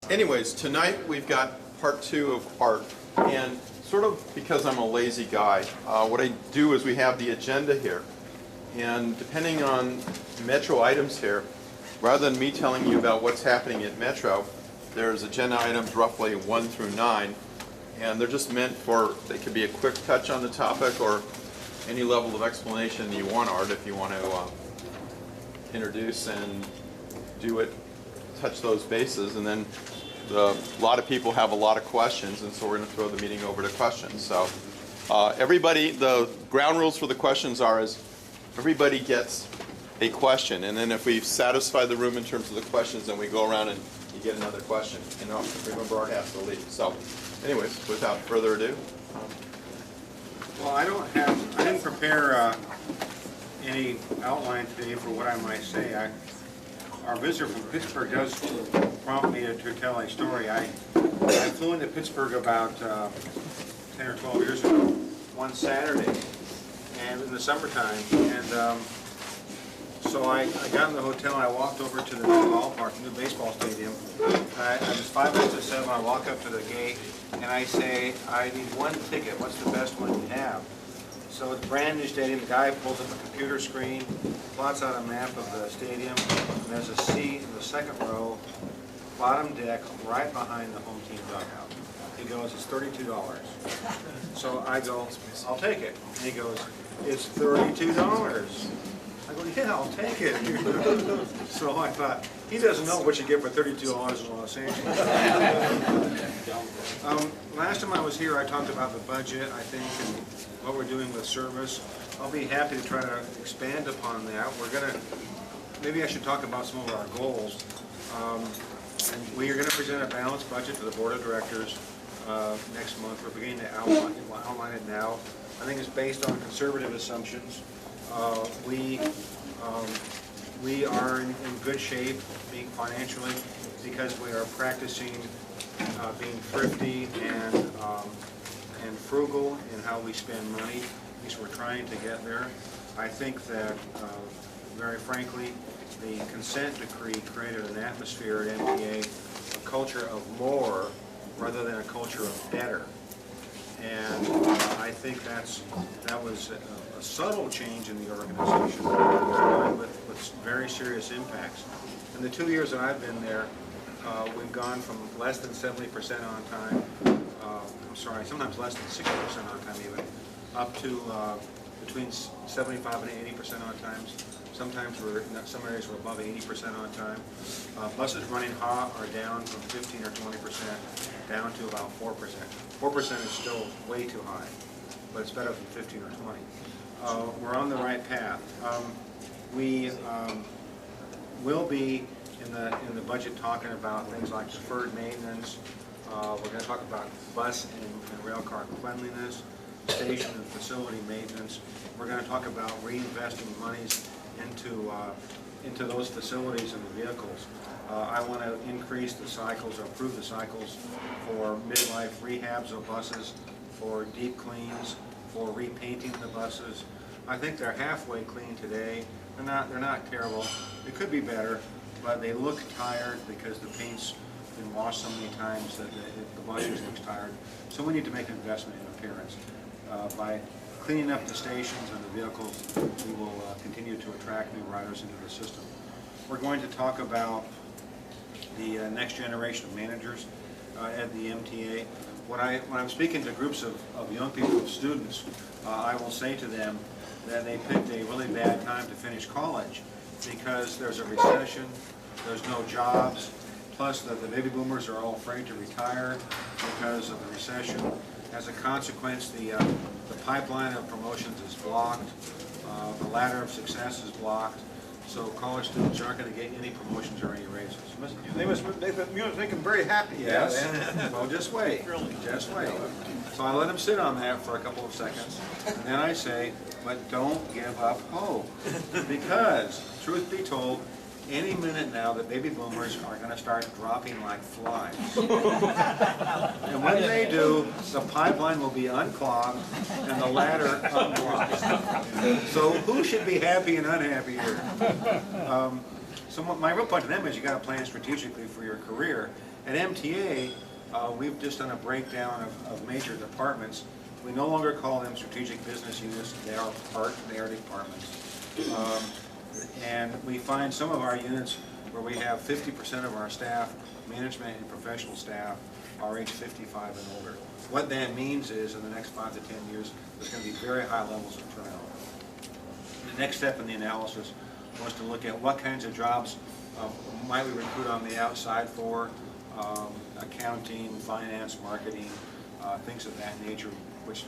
anyways, tonight we've got part 2 of art, and sort of because I'm a lazy guy, what I do is we have the agenda here, and depending on Metro items here, rather than me telling you about what's happening at Metro, there's agenda items roughly 1 through 9, and they're just meant for, they could be a quick touch on the topic or any level of explanation you want, Art, if you want to introduce and do it, touch those bases, and then a lot of people have a lot of questions, and so we're going to throw the meeting over to questions. So everybody, the ground rules for the questions are is everybody gets a question, and then if we've satisfied the room in terms of the questions, then we go around and you get another question. And remember, Art has to leave. So anyways, without further ado. Well, I didn't prepare any outline today for what I might say. Our visitor from Pittsburgh does prompt me to tell a story. I flew into Pittsburgh about 10 or 12 years ago, one Saturday, and in the summertime, and so I got in the hotel and I walked over to the new ballpark, the new baseball stadium. I was 5 minutes to 7, I walk up to the gate and I say, I need one ticket, what's the best one you have? So it's a brand new stadium, the guy pulls up a computer screen, plots out a map of the stadium, and there's a seat in the second row, bottom deck, right behind the home team dugout. He goes, it's $32. So I go, I'll take it. And he goes, it's $32. I go, yeah, I'll take it. So I thought, he doesn't know what you get for $32 in Los Angeles. Last time I was here, I talked about the budget, I think, and what we're doing with service. I'll be happy to try to expand upon that. Maybe I should talk about some of our goals. And we are going to present a balanced budget to the Board of Directors next month. We're beginning to outline it now. I think it's based on conservative assumptions. We are in good shape being financially because we are practicing being thrifty and frugal in how we spend money. At least we're trying to get there. I think that, very frankly, the consent decree created an atmosphere at MTA, a culture of more rather than a culture of better. And I think that was a subtle change in the organization with very serious impacts. In the 2 years that I've been there, we've gone from less than 70% on time, sometimes less than 60% on time even, up to between 75 and 80% on times. Sometimes some areas we're above 80% on time. Buses running hot are down from 15 or 20% down to about 4%. 4% is still way too high, but it's better than 15 or 20. We're on the right path. We will be in the budget talking about things like deferred maintenance. We're going to talk about bus and rail car cleanliness, station and facility maintenance. We're going to talk about reinvesting monies into those facilities and the vehicles. I want to increase the cycles or improve the cycles for midlife rehabs of buses, for deep cleans, for repainting the buses. I think they're halfway clean today. They're not terrible. They could be better, but they look tired because the paint's been washed so many times that the bus just looks tired. So we need to make an investment in appearance. By cleaning up the stations and the vehicles, we will continue to attract new riders into the system. We're going to talk about the next generation of managers at the MTA. When I'm speaking to groups of young people, of students, I will say to them that they picked a really bad time to finish college because there's a recession, there's no jobs, plus the baby boomers are all afraid to retire because of the recession. As a consequence, the pipeline of promotions is blocked, the ladder of success is blocked, so college students aren't going to get any promotions or any raises. They must make them very happy. Yes. Well, just wait. Just wait. So I let them sit on that for a couple of seconds, and then I say, but don't give up hope, because truth be told, any minute now the baby boomers are going to start dropping like flies. And when they do, the pipeline will be unclogged and the ladder unblocked. So who should be happy and unhappy here? So my real point to them is you got to plan strategically for your career. At MTA, we've just done a breakdown of major departments. We no longer call them strategic business units. They are departments. And we find some of our units where we have 50% of our staff, management and professional staff, are age 55 and older. What that means is in the next 5 to 10 years, there's going to be very high levels of turnover. The next step in the analysis was to look at what kinds of jobs might we recruit on the outside for, accounting, finance, marketing, things of that nature, which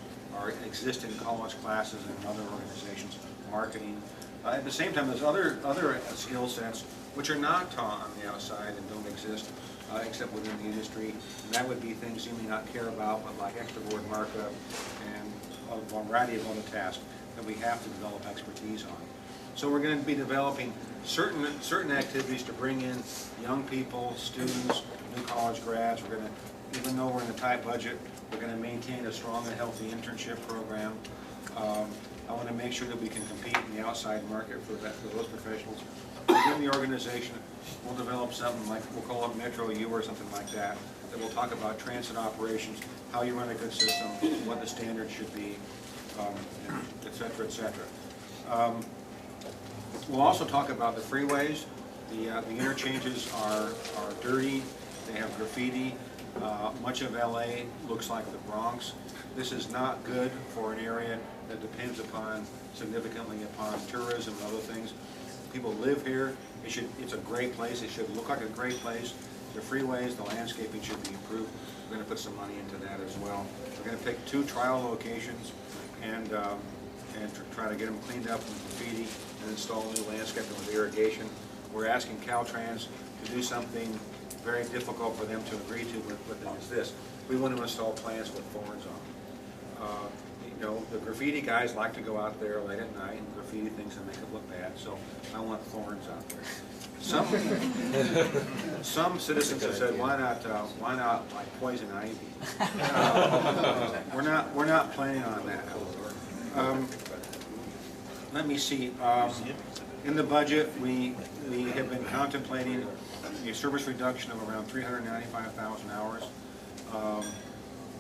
exist in college classes and other organizations, marketing. At the same time, there's other skill sets which are not taught on the outside and don't exist except within the industry. And that would be things you may not care about, but like extra board markup and a variety of other tasks that we have to develop expertise on. So we're going to be developing certain activities to bring in young people, students, new college grads. We're going to, even though we're in a tight budget, we're going to maintain a strong and healthy internship program. I want to make sure that we can compete in the outside market for those professionals. Within the organization, we'll develop something like, we'll call it Metro U or something like that, that will talk about transit operations, how you run a good system, what the standards should be, et cetera, et cetera. We'll also talk about the freeways. The interchanges are dirty, they have graffiti. Much of LA looks like the Bronx. This is not good for an area that depends significantly upon tourism and other things. People live here. It's a great place. It should look like a great place. The freeways, the landscaping should be improved. We're going to put some money into that as well. We're going to pick 2 trial locations and try to get them cleaned up from graffiti and install new landscaping with irrigation. We're asking Caltrans to do something very difficult for them to agree to with them is this. We want to install plants with thorns on them. You know, the graffiti guys like to go out there late at night and graffiti things that make it look bad, so I want thorns out there. Some citizens have said, why not like poison ivy? We're not planning on that. Let me see. In the budget, we have been contemplating a service reduction of around 395,000 hours.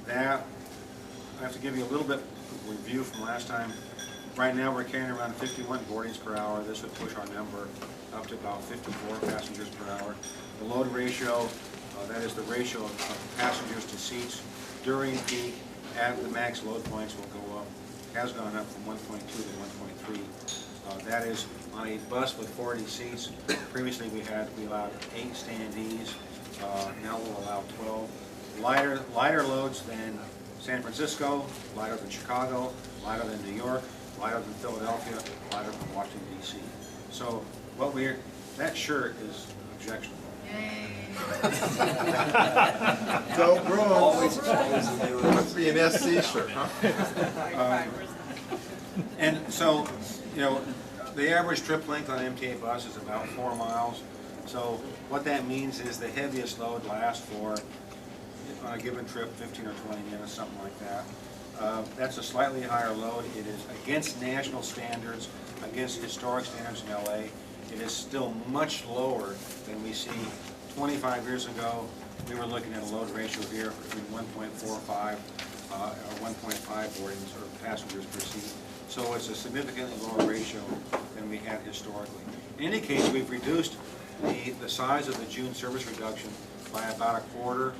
That I have to give you a little bit of review from last time. Right now, we're carrying around 51 boardings per hour. This would push our number up to about 54 passengers per hour. The load ratio, that is the ratio of passengers to seats during peak at the max load points will go up, has gone up from 1.2 to 1.3. That is on a bus with 40 seats. Previously we allowed 8 standees. Now we'll allow 12. Lighter loads than San Francisco, lighter than Chicago, lighter than New York, lighter than Philadelphia, lighter than Washington, D.C. So that shirt is objectionable. Go Bruins. Must be an SC shirt, huh? And so, you know, the average trip length on an MTA bus is about 4 miles. So what that means is the heaviest load lasts for, on a given trip, 15 or 20 minutes, something like that. That's a slightly higher load. It is against national standards, against historic standards in LA. It is still much lower than we see. 25 years ago, we were looking at a load ratio here between 1.45 or 1.5 boardings or passengers per seat. So it's a significantly lower ratio than we had historically. In any case, we've reduced the size of the June service reduction by about 1/4.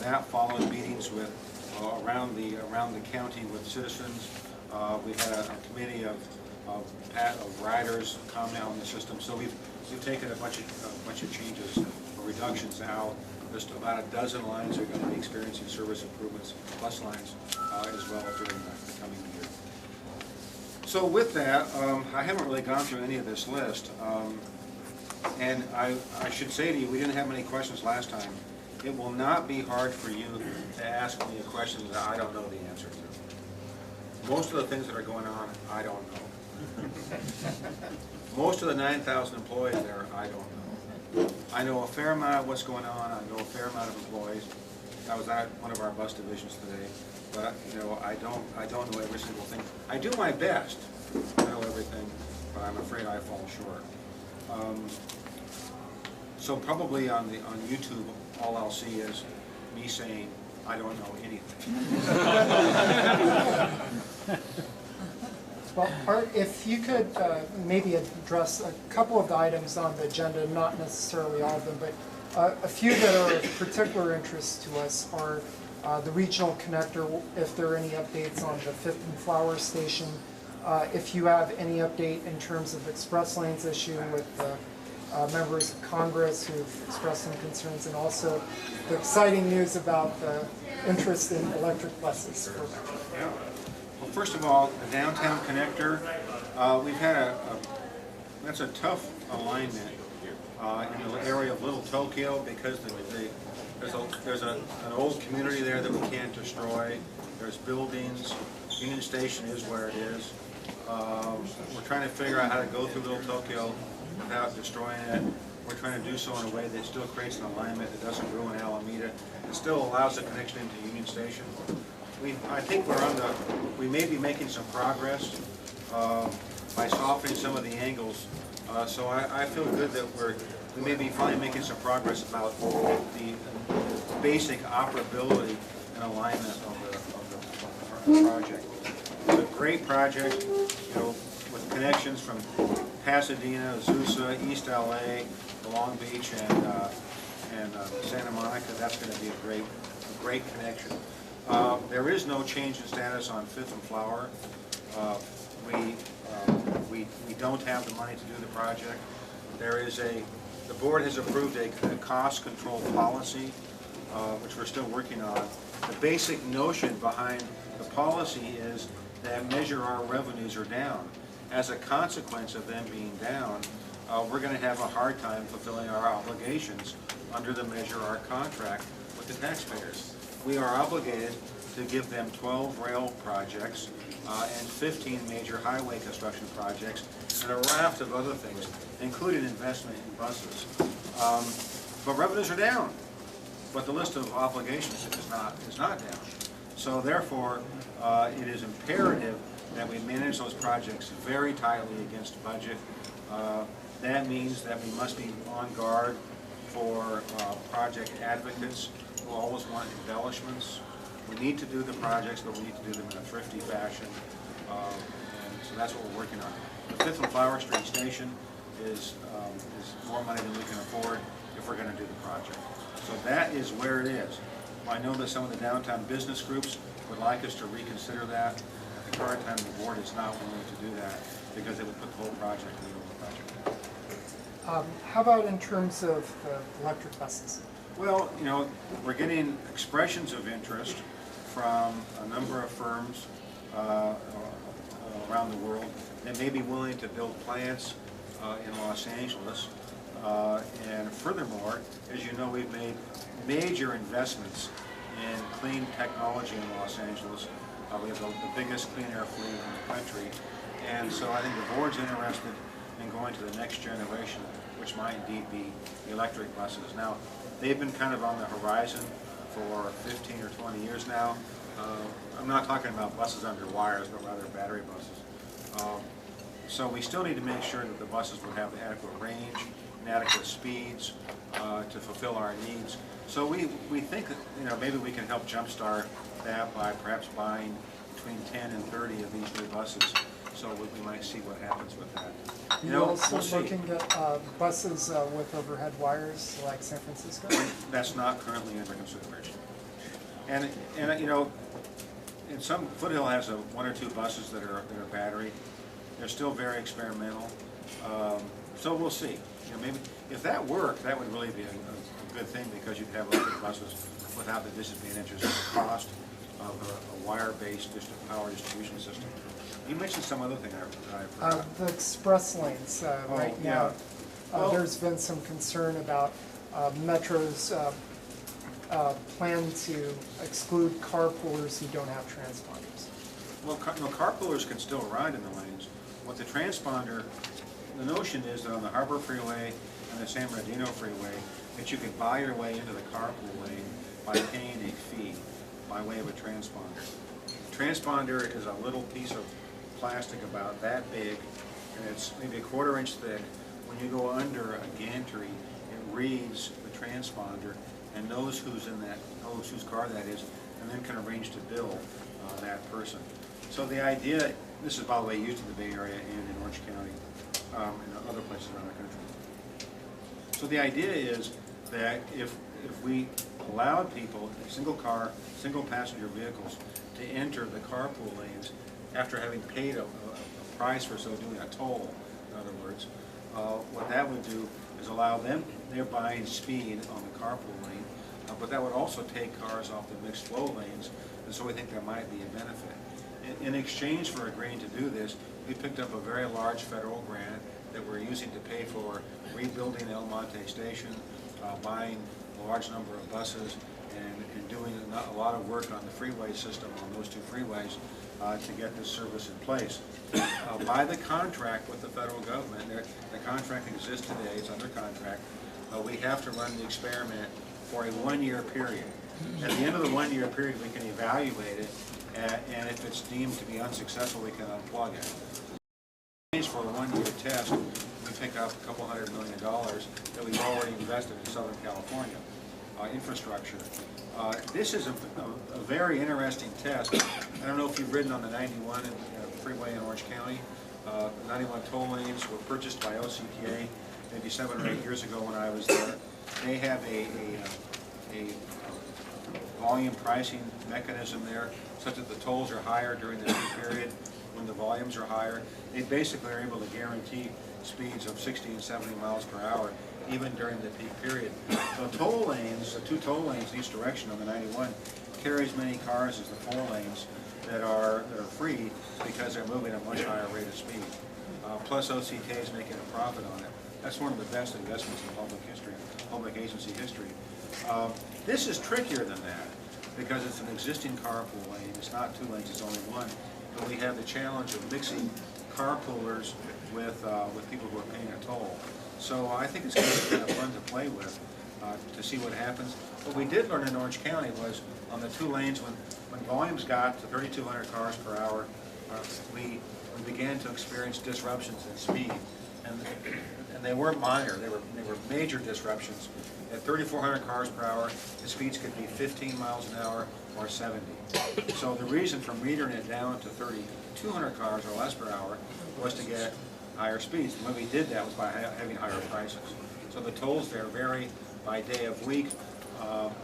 That followed meetings with around the county with citizens. We had a committee of riders comment on the system. So we've taken a bunch of changes or reductions out. Just about a dozen lines are going to be experiencing service improvements, bus lines as well during the coming year. So with that, I haven't really gone through any of this list. And I should say to you, we didn't have many questions last time. It will not be hard for you to ask me a question that I don't know the answer to. Most of the things that are going on, I don't know. Most of the 9,000 employees there, I don't know. I know a fair amount of what's going on. I know a fair amount of employees. I was at one of our bus divisions today, but you know, I don't know every single thing. I do my best to know everything, but I'm afraid I fall short. So probably on YouTube, all I'll see is me saying, I don't know anything. Well, Art, if you could maybe address a couple of the items on the agenda, not necessarily all of them, but a few that are of particular interest to us are the regional connector, if there are any updates on the Fifth and Flower Station, if you have any update in terms of express lanes issue with members of Congress who've expressed some concerns, and also the exciting news about the interest in electric buses for Metro. Yeah. Well, first of all, the downtown connector, we've had that's a tough alignment in the area of Little Tokyo because there's an old community there that we can't destroy. There's buildings. Union Station is where it is. We're trying to figure out how to go through Little Tokyo without destroying it. We're trying to do so in a way that still creates an alignment that doesn't ruin Alameda. It still allows a connection into Union Station. I think we may be making some progress by softening some of the angles. So I feel good that we may be finally making some progress about the basic operability and alignment of the project. It's a great project, with connections from Pasadena, Azusa, East LA, Long Beach, and Santa Monica. That's going to be a great connection. There is no change in status on Fifth and Flower. We don't have the money to do the project. The board has approved a cost control policy, which we're still working on. The basic notion behind the policy is that Measure R revenues are down. As a consequence of them being down, we're going to have a hard time fulfilling our obligations under the Measure R contract with the taxpayers. We are obligated to give them 12 rail projects and 15 major highway construction projects and a raft of other things, including investment in buses. But revenues are down, but the list of obligations is not down. So therefore, it is imperative that we manage those projects very tightly against budget. That means that we must be on guard for project advocates who always want embellishments. We need to do the projects, but we need to do them in a thrifty fashion. And so that's what we're working on. The Fifth and Flower Street Station is more money than we can afford if we're going to do the project. So that is where it is. I know that some of the downtown business groups would like us to reconsider that. At the current time, the board is not willing to do that because it would put the whole project in the middle of the project. How about in terms of the electric buses? Well, we're getting expressions of interest from a number of firms around the world that may be willing to build plants in Los Angeles. And furthermore, as you know, we've made major investments in clean technology in Los Angeles. We have the biggest clean air fleet in the country. And so I think the board's interested in going to the next generation, which might indeed be the electric buses. Now, they've been kind of on the horizon for 15 or 20 years now. I'm not talking about buses under wires, but rather battery buses. So we still need to make sure that the buses will have adequate range and adequate speeds to fulfill our needs. So we think that maybe we can help jumpstart that by perhaps buying between 10 and 30 of these new buses. So we might see what happens with that. You're also looking at buses with overhead wires like San Francisco? That's not currently under consideration. And and some Foothill has one or two buses that are battery. They're still very experimental. So we'll see. Maybe if that worked, that would really be a good thing because you'd have electric buses without the disadvantages of the cost of a wire-based power distribution system. You mentioned some other thing I forgot. The express lanes right now. Well, there's been some concern about Metro's plan to exclude carpoolers who don't have transponders. Well, carpoolers can still ride in the lanes. What the transponder, the notion is that on the Harbor Freeway and the San Bernardino Freeway, that you can buy your way into the carpool lane by paying a fee by way of a transponder. The transponder is a little piece of plastic about that big, and it's maybe a 1/4 inch thick. When you go under a gantry, it reads the transponder and knows who's in that, knows whose car that is, and then can arrange to bill that person. So the idea, this is by the way used in the Bay Area and in Orange County and other places around the country. So the idea is that if we allowed people, single car, single passenger vehicles, to enter the carpool lanes after having paid a price for so doing, a toll, in other words, what that would do is allow them, they're buying speed on the carpool lane, but that would also take cars off the mixed flow lanes, and so we think there might be a benefit. In exchange for agreeing to do this, we picked up a very large federal grant that we're using to pay for rebuilding El Monte Station, buying a large number of buses, and doing a lot of work on the freeway system on those two freeways to get this service in place. By the contract with the federal government, the contract exists today, it's under contract, we have to run the experiment for a 1-year period. At the end of the 1-year period, we can evaluate it, and if it's deemed to be unsuccessful, we can unplug it. For a 1-year test, we pick up a couple $100 million that we've already invested in Southern California infrastructure. This is a very interesting test. I don't know if you've ridden on the 91 freeway in Orange County. The 91 toll lanes were purchased by OCTA maybe 7 or 8 years ago when I was there. They have a volume pricing mechanism there, such that the tolls are higher during the peak period when the volumes are higher. They basically are able to guarantee speeds of 60 and 70 miles per hour even during the peak period. So toll lanes, the 2 toll lanes in each direction on the 91 carry as many cars as the 4 lanes that are free because they're moving at a much higher rate of speed. Plus OCTA is making a profit on it. That's one of the best investments in public history, public agency history. This is trickier than that because it's an existing carpool lane. It's not 2 lanes, it's only 1. But we have the challenge of mixing carpoolers with people who are paying a toll. So I think it's going to be kind of fun to play with to see what happens. What we did learn in Orange County was on the 2 lanes, when volumes got to 3,200 cars per hour, we began to experience disruptions in speed. And they weren't minor, they were major disruptions. At 3,400 cars per hour, the speeds could be 15 miles an hour or 70. So the reason for metering it down to 3,200 cars or less per hour was to get higher speeds. The way we did that was by having higher prices. So the tolls there vary by day of week,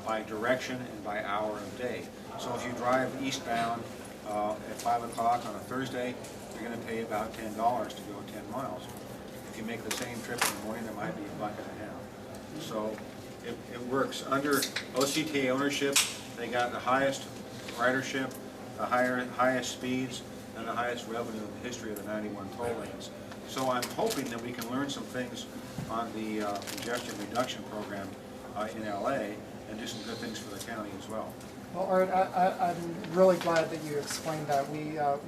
by direction, and by hour of day. So if you drive eastbound at 5 o'clock on a Thursday, you're going to pay about $10 to go 10 miles. If you make the same trip in the morning, it might be $1.50. So it works. Under OCTA ownership, they got the highest ridership, the highest speeds, and the highest revenue in the history of the 91 toll lanes. So I'm hoping that we can learn some things on the congestion reduction program in LA and do some good things for the county as well. Well, Art, I'm really glad that you explained that.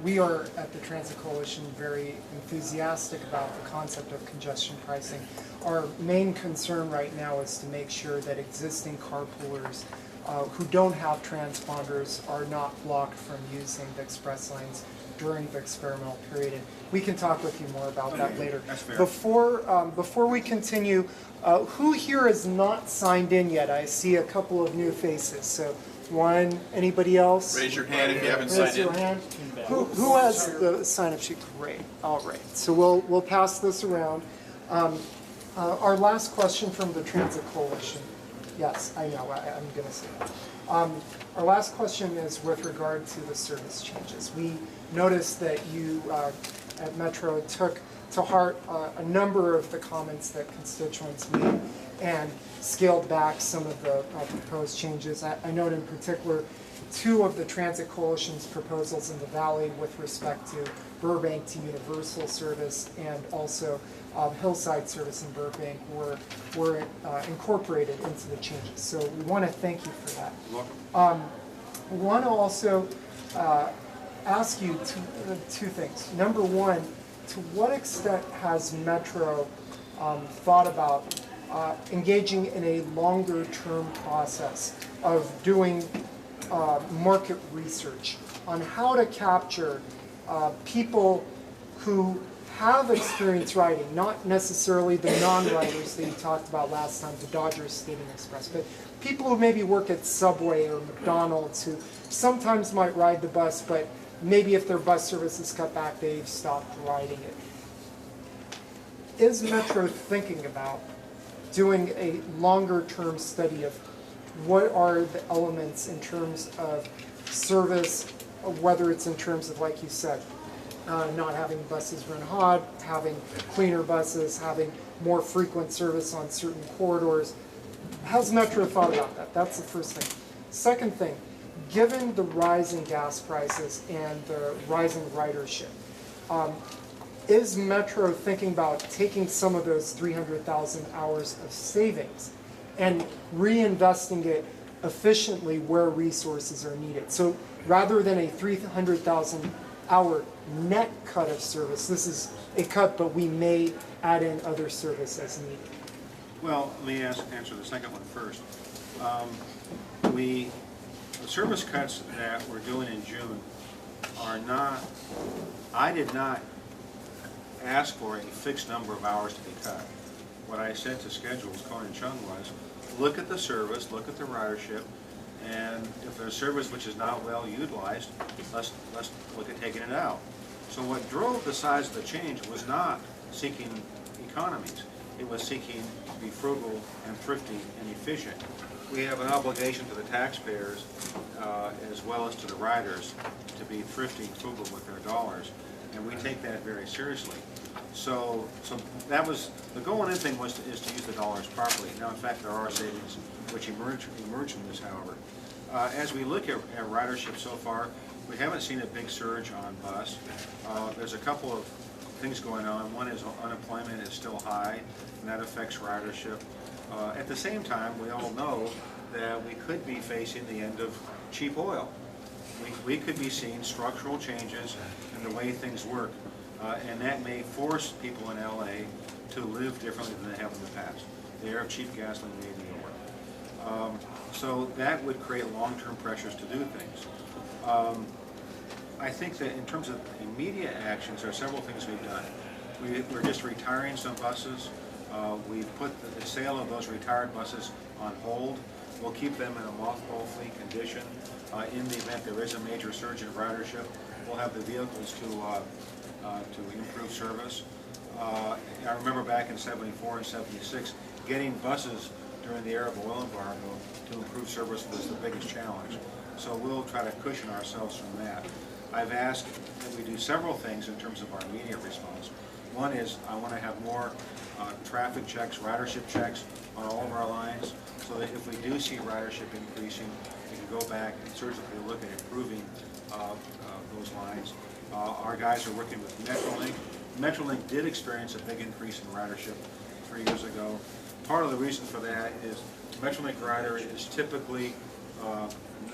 We are at the Transit Coalition very enthusiastic about the concept of congestion pricing. Our main concern right now is to make sure that existing carpoolers who don't have transponders are not blocked from using the express lanes during the experimental period. And we can talk with you more about that later. That's fair. Before we continue, who here is not signed in yet? I see a couple of new faces. So one, anybody else? Raise your hand if you haven't Raise signed your in. hand. Who has the sign-up sheet? Great. All right. So we'll pass this around. Our last question from the Transit Coalition. Yes, I know. I'm going to say that. Our last question is with regard to the service changes. We noticed that you at Metro took to heart a number of the comments that constituents made and scaled back some of the proposed changes. I note in particular 2 of the Transit Coalition's proposals in the Valley with respect to Burbank to Universal service and also Hillside service in Burbank were incorporated into the changes. So we want to thank you for that. You're welcome. We want to also ask you 2 things. Number one, to what extent has Metro thought about engaging in a longer-term process of doing market research on how to capture people who have experience riding, not necessarily the non-riders that you talked about last time, the Dodgers Stadium Express, but people who maybe work at Subway or McDonald's who sometimes might ride the bus, but maybe if their bus service is cut back, they've stopped riding it. Is Metro thinking about doing a longer-term study of what are the elements in terms of service, whether it's in terms of, like you said, not having buses run hot, having cleaner buses, having more frequent service on certain corridors? Has Metro thought about that? That's the first thing. Second thing, given the rise in gas prices and the rising ridership, is Metro thinking about taking some of those 300,000 hours of savings and reinvesting it efficiently where resources are needed? So rather than a 300,000 hour net cut of service, this is a cut, but we may add in other service as needed. Well, let me answer the second one first. The service cuts that we're doing in June are not, I did not ask for a fixed number of hours to be cut. What I said to Schedules, Cohen and Chung, was look at the service, look at the ridership, and if there's service which is not well utilized, let's look at taking it out. So what drove the size of the change was not seeking economies. It was seeking to be frugal and thrifty and efficient. We have an obligation to the taxpayers as well as to the riders to be thrifty and frugal with their dollars, and we take that very seriously. So that was, the going in thing is to use the dollars properly. Now, in fact, there are savings which emerge from this, however. As we look at ridership so far, we haven't seen a big surge on bus. There's a couple of things going on. One is unemployment is still high, and that affects ridership. At the same time, we all know that we could be facing the end of cheap oil. We could be seeing structural changes in the way things work, and that may force people in LA to live differently than they have in the past. The air of cheap gasoline may be lower. So that would create long-term pressures to do things. I think that in terms of immediate actions, there are several things we've done. We're just retiring some buses. We've put the sale of those retired buses on hold. We'll keep them in a mothball fleet condition. In the event there is a major surge in ridership, we'll have the vehicles to improve service. I remember back in '74 and '76, getting buses during the Arab oil embargo to improve service was the biggest challenge. So we'll try to cushion ourselves from that. I've asked that we do several things in terms of our immediate response. One is I want to have more traffic checks, ridership checks on all of our lines, so that if we do see ridership increasing, we can go back and surgically look at improving those lines. Our guys are working with Metrolink. Metrolink did experience a big increase in ridership 3 years ago. Part of the reason for that is Metrolink rider is typically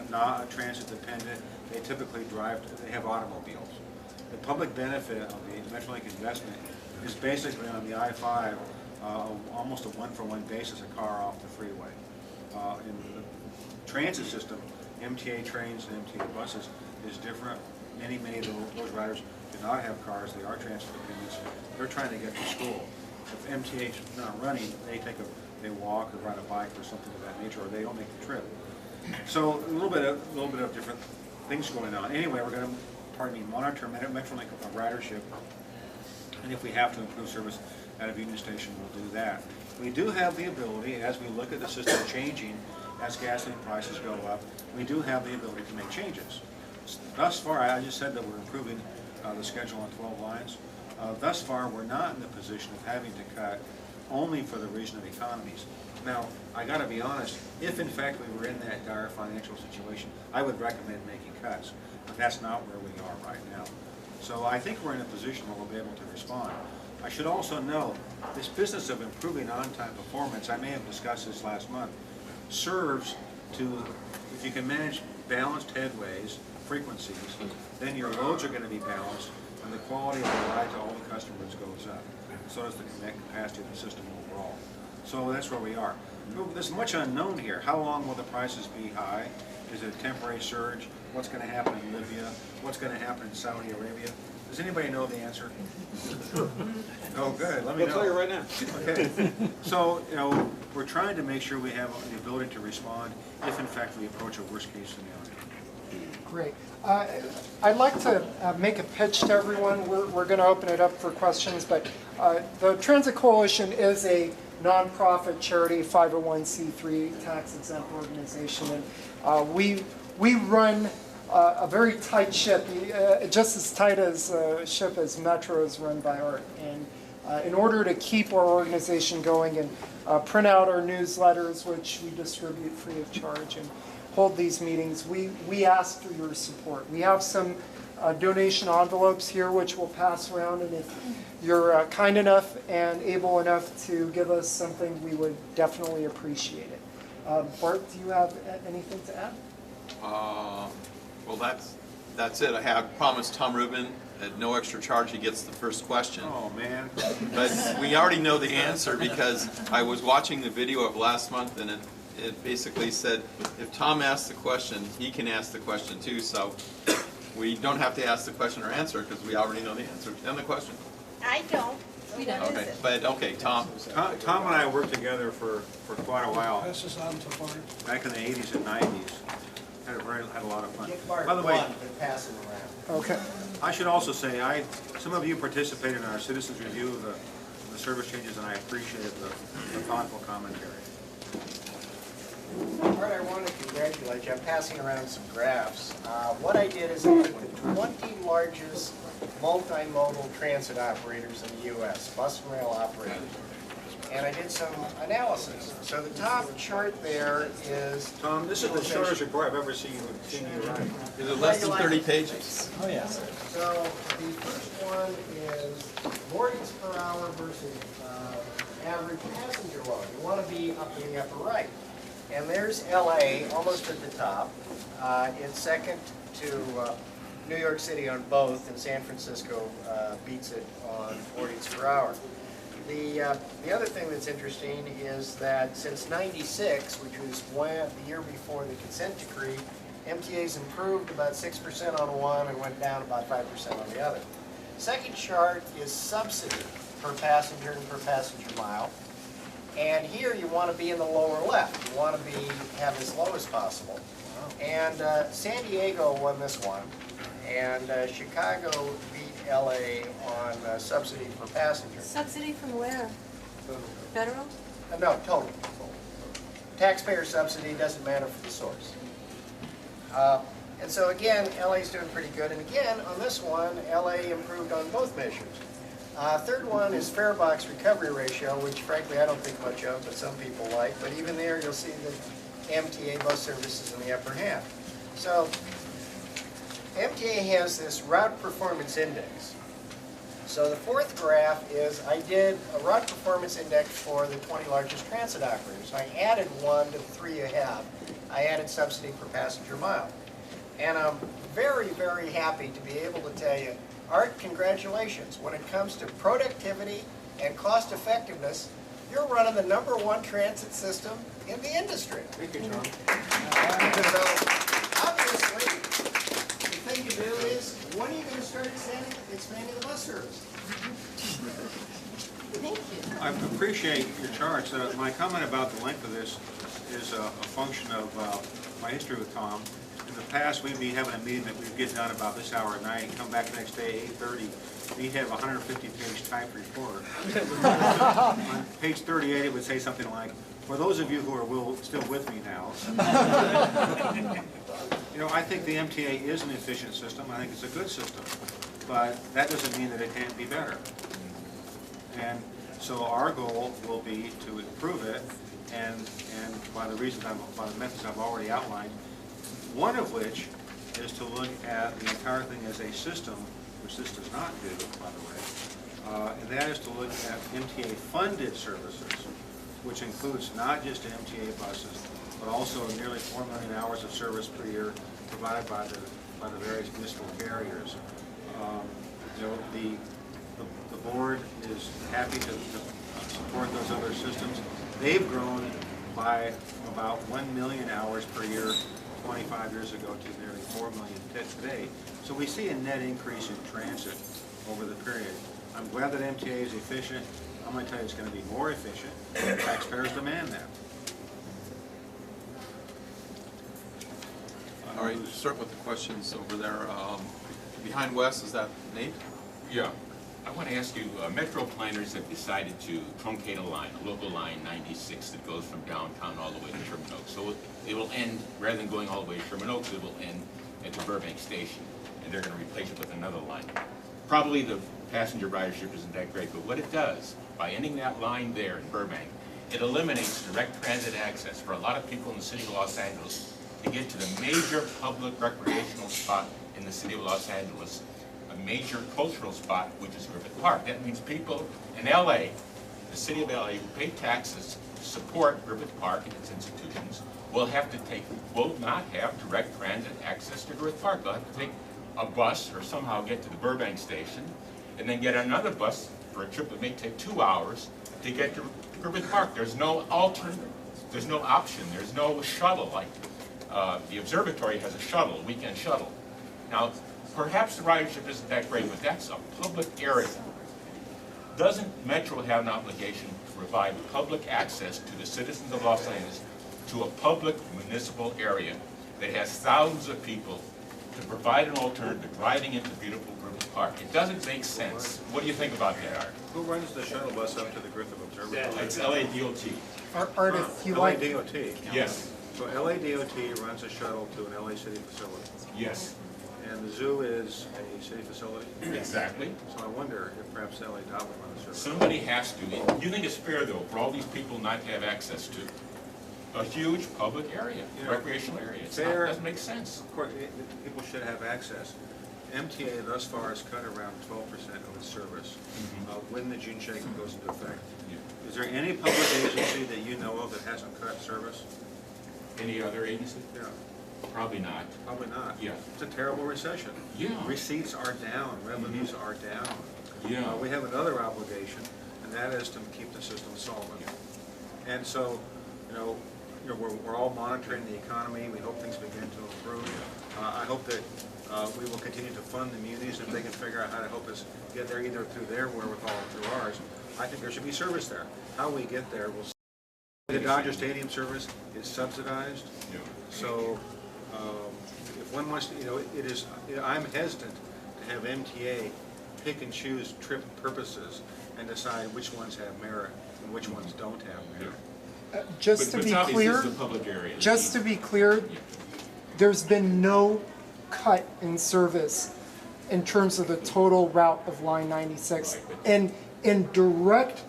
not transit dependent. They typically drive, they have automobiles. The public benefit of the Metrolink investment is basically on the I-5, almost a one-for-one basis, a car off the freeway. In the transit system, MTA trains and MTA buses is different. Many of those riders do not have cars. They are transit dependents. They're trying to get to school. If MTA is not running, they walk or ride a bike or something of that nature, or they don't make the trip. So a little bit of different things going on. Anyway, we're going to, monitor Metrolink ridership, and if we have to improve service at a Union Station, we'll do that. We do have the ability, as we look at the system changing, as gasoline prices go up, we do have the ability to make changes. Thus far, I just said that we're improving the schedule on 12 lines. Thus far, we're not in the position of having to cut only for the reason of economies. Now, I got to be honest, if in fact we were in that dire financial situation, I would recommend making cuts, but that's not where we are right now. So I think we're in a position where we'll be able to respond. I should also note, this business of improving on-time performance, I may have discussed this last month, serves to, if you can manage balanced headways, frequencies, then your loads are going to be balanced, and the quality of the ride to all the customers goes up. So does the capacity of the system overall. So that's where we are. There's much unknown here. How long will the prices be high? Is it a temporary surge? What's going to happen in Libya? What's going to happen in Saudi Arabia? Does anybody know the answer? Oh, good, let me I'll know. tell you right now. Okay, so, you know, we're trying to make sure we have the ability to respond if in fact we approach a worst case scenario. Great. I'd like to make a pitch to everyone. We're going to open it up for questions, but the Transit Coalition is a nonprofit charity, 501c3 tax-exempt organization, and we run a very tight ship, just as tight as a ship as Metro is run by Art. And in order to keep our organization going and print out our newsletters, which we distribute free of charge, and hold these meetings, we ask for your support. We have some donation envelopes here which we'll pass around, and if you're kind enough and able enough to give us something, we would definitely appreciate it. Bart, do you have anything to add? Well, that's it. I have promised Tom Rubin at no extra charge he gets the first question. Oh, man. But we already know the answer because I was watching the video of last month, and it basically said if Tom asks the question, he can ask the question too. So we don't have to ask the question or answer because we already know the answer and the question. I don't. We don't use Okay, it. but okay, Tom. Tom and I worked together for quite a while, Pass this on to Barney. back in the 80s and 90s. Had a lot of fun. Get Bart By the way, one, but pass him around. Okay. I should also say, some of you participated in our citizens review of the service changes, and I appreciated the thoughtful commentary. Art, I want to congratulate you. I'm passing around some graphs. What I did is I took the 20 largest multimodal transit operators in the U.S., bus and rail operators, and I did some analysis. So the top chart there is... Tom, this is the shortest report I've ever seen you write. Is it less than 30 pages? Oh, yes. So the first one is boardings per hour versus average passenger load. You want to be up in the upper right. And there's LA, almost at the top. It's second to New York City on both, and San Francisco beats it on boardings per hour. The other thing that's interesting is that since '96, which was the year before the consent decree, MTA's improved about 6% on one and went down about 5% on the other. Second chart is subsidy per passenger and per passenger mile. And here you want to be in the lower left. You want to have as low as possible. And San Diego won this one, and Chicago beat LA on subsidy per passenger. Subsidy from where? Federal? No, total. Taxpayer subsidy doesn't matter for the source. And so again, LA's doing pretty good. And again, on this one, LA improved on both measures. Third one is fare box recovery ratio, which frankly I don't think much of, but some people like. But even there, you'll see that MTA bus service is in the upper half. So MTA has this route performance index. So the fourth graph is I did a route performance index for the 20 largest transit operators. I added one to the three you have. I added subsidy per passenger mile. And I'm very, very happy to be able to tell you, Art, congratulations. When it comes to productivity and cost effectiveness, you're running the #1 transit system in the industry. Thank you, Tom. So, obviously, the thing to do is, when are you going to start expanding the bus service? Thank you. I appreciate your charts. My comment about the length of this is a function of my history with Tom. In the past, we'd be having a meeting that we'd get done about this hour at night, come back the next day at 8:30. We'd have a 150-page typed report. On page 38, it would say something like, for those of you who are still with me now, you know, I think the MTA is an efficient system. I think it's a good system. But that doesn't mean that it can't be better. And so our goal will be to improve it, and by the methods I've already outlined, one of which is to look at the entire thing as a system, which this does not do, by the way, and that is to look at MTA-funded services, which includes not just MTA buses, but also nearly 4 million hours of service per year provided by the various municipal carriers. You know, the board is happy to support those other systems. They've grown by about 1 million hours per year 25 years ago to nearly 4 million today. So we see a net increase in transit over the period. I'm glad that MTA is efficient. I'm going to tell you it's going to be more efficient. Taxpayers demand that. All right, start with the questions over there. Behind Wes, is that Nate? Yeah. I want to ask you, Metro planners have decided to truncate a line, a local line 96 that goes from downtown all the way to Sherman Oaks. So it will end, rather than going all the way to Sherman Oaks, it will end at the Burbank station, and they're going to replace it with another line. Probably the passenger ridership isn't that great, but what it does, by ending that line there in Burbank, it eliminates direct transit access for a lot of people in the city of Los Angeles to get to the major public recreational spot in the city of Los Angeles, a major cultural spot, which is Griffith Park. That means people in LA, the city of LA, who pay taxes to support Griffith Park and its institutions, will not have direct transit access to Griffith Park. They'll have to take a bus or somehow get to the Burbank station, and then get another bus for a trip that may take 2 hours to get to Griffith Park. There's no alternate, there's no option, there's no shuttle. Like the observatory has a shuttle, a weekend shuttle. Now, perhaps the ridership isn't that great, but that's a public area. Doesn't Metro have an obligation to provide public access to the citizens of Los Angeles to a public municipal area that has thousands of people to provide an alternative to driving into beautiful Griffith Park? It doesn't make sense. What do you think about that, Art? Who runs the shuttle bus up to the Griffith Observatory? It's LADOT. Art, if you like, LADOT. Yes, So LADOT runs a shuttle to an LA city facility, yes, and the zoo is a city facility. exactly. So I wonder if perhaps LA Dot would run the service. Somebody has to. You think it's fair, though, for all these people not to have access to a huge public area, Yeah. recreational area? It Fair. doesn't make sense. Of course, people should have access. MTA thus far has cut around 12% of its service when the June shaking goes into effect. Yeah. Is there any public agency that you know of that hasn't cut service? Any other agency? Yeah, Probably not. probably not. Yeah. It's a terrible recession. Yeah. Receipts are down, revenues are down. Yeah. We have another obligation, and that is to keep the system solvent. And so, we're all monitoring the economy. We hope things begin to improve. I hope that we will continue to fund the munis if they can figure out how to help us get there, either through their wherewithal or through ours. I think there should be service there. How we get there, we'll see. The Dodger Stadium service is subsidized. Yeah. So, if one wants to, I'm hesitant to have MTA pick and choose trip purposes and decide which ones have merit and which ones don't have merit. just to But be it's obvious clear, this is a public area. just to be clear, there's been no cut in service in terms of the total route of line 96 and in direct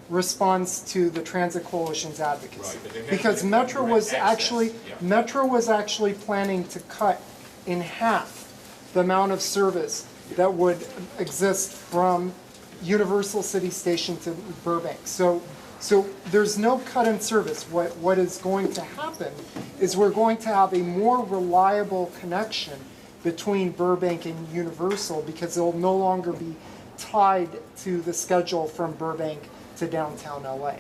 response to the Transit Coalition's advocacy. Right, but there has Because to be Metro direct was access, actually, yeah. Metro was actually planning to cut in half the amount of service that would exist from Universal City Station to Burbank. So there's no cut in service. What is going to happen is we're going to have a more reliable connection between Burbank and Universal because it'll no longer be tied to the schedule from Burbank to downtown LA.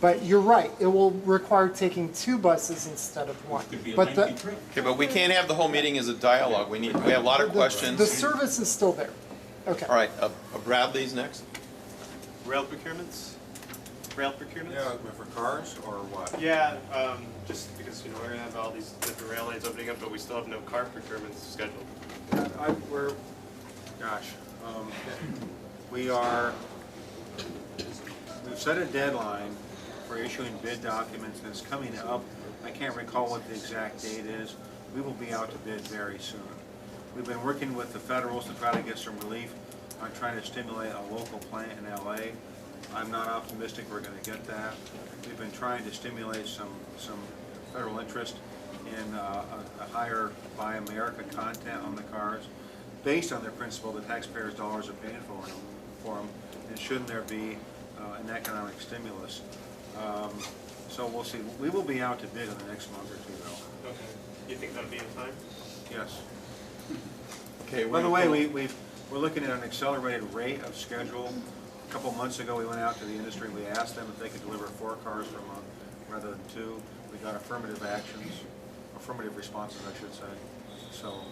But you're right, it will require taking 2 buses instead of 1. Could be a But lengthy trip. Okay, but we can't have the whole meeting as a dialogue. We have a lot of questions. the service is still there. Okay. All right, Bradley's next. Rail procurements? Rail procurements? Yeah, for cars or what? Yeah, just because, we're gonna have all these different rail lines opening up, but we still have no car procurements scheduled. We've set a deadline for issuing bid documents, and it's coming up. I can't recall what the exact date is. We will be out to bid very soon. We've been working with the federals to try to get some relief on trying to stimulate a local plant in LA. I'm not optimistic we're going to get that. We've been trying to stimulate some federal interest in a higher Buy America content on the cars, based on the principle that taxpayers' dollars are paying for them, and shouldn't there be an economic stimulus. So we'll see. We will be out to bid in the next month or 2, though. Okay. You think that'll be in time? Yes. Okay. By the way, we're looking at an accelerated rate of schedule. A couple months ago, we went out to the industry. We asked them if they could deliver 4 cars per month rather than 2. We got affirmative responses, I should say. So,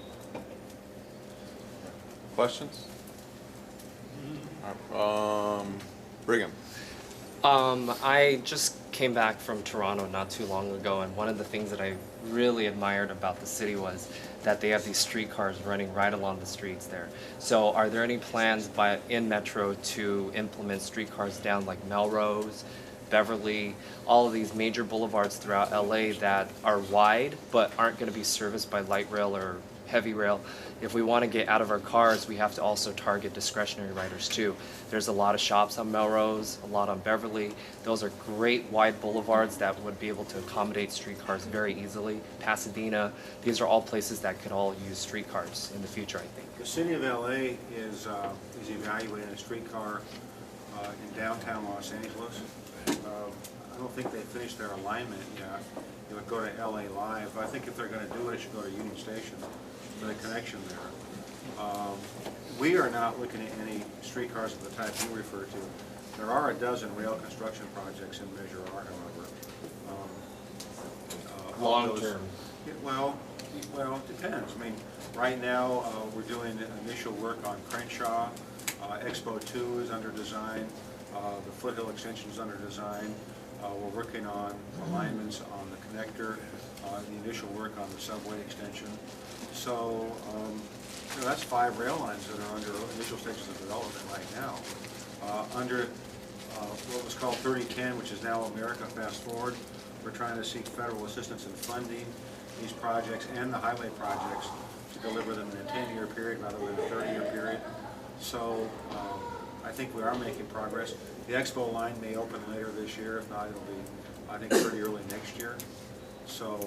Questions? Brigham. I just came back from Toronto not too long ago, and one of the things that I really admired about the city was that they have these streetcars running right along the streets there. So are there any plans in Metro to implement streetcars down like Melrose, Beverly, all of these major boulevards throughout LA that are wide but aren't going to be serviced by light rail or heavy rail? If we want to get out of our cars, we have to also target discretionary riders too. There's a lot of shops on Melrose, a lot on Beverly. Those are great wide boulevards that would be able to accommodate streetcars very easily. Pasadena, these are all places that could all use streetcars in the future, I think. The city of LA is evaluating a streetcar in downtown Los Angeles. I don't think they finished their alignment yet. It would go to LA Live. I think if they're going to do it, it should go to Union Station for the connection there. We are not looking at any streetcars of the type you refer to. There are a dozen rail construction projects in Measure R, however. Long term. Well, it depends. I mean, right now, we're doing initial work on Crenshaw. Expo 2 is under design. The Foothill extension is under design. We're working on alignments on the connector, the initial work on the subway extension. So, that's 5 rail lines that are under initial stages of development right now. Under what was called 3010, which is now America Fast Forward, we're trying to seek federal assistance in funding these projects and the highway projects to deliver them in a 10-year period rather than a 30-year period. So I think we are making progress. The Expo line may open later this year. If not, it'll be, I think, pretty early next year. So,